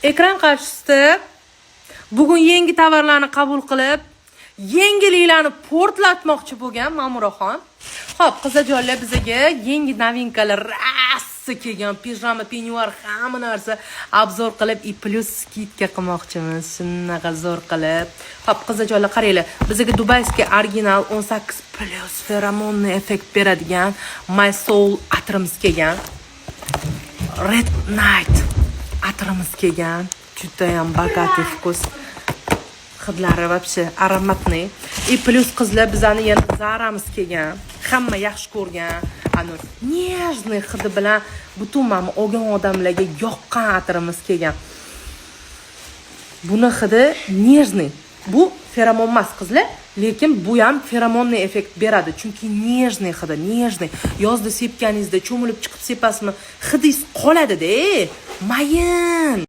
Ekran qarshisida bugun yangi tovarlarni qabul qilib, yangiliklarni portlatmoqchi bo'lgan Ma'muraxon. Xo'p, qizajonlar, bizga yangi novinkalar rasti kelgan pijama, penyuar hamma narsa obzor qilib, i plus skidka qilmoqchimiz. Shunaqa zo'r qilib. Xo'p, qizajonlar, qaranglar. Bizga dubayskiy original 18+ feromonni effekt beradigan My Soul atrimiz kelgan. Red Night atrimiz kelgan. Juda ham bogatый vkus. Hidlari вообще aromatniy. И plus qizlar bizani yana Zaramiz kelgan. Hamma yaxshi ko'rgan. Ani nежный hidi bilan butun mana olgan odamlarga yoqqan atirimiz kelgan. Buni hidi nежный. Bu feromon emas qizlar, lekin bu ham feromonni effekt beradi. Chunki nежный hidi, nежный. Yozda sepganingizda cho'milib chiqib sepasizmi, hidingiz qoladi-da. Mayin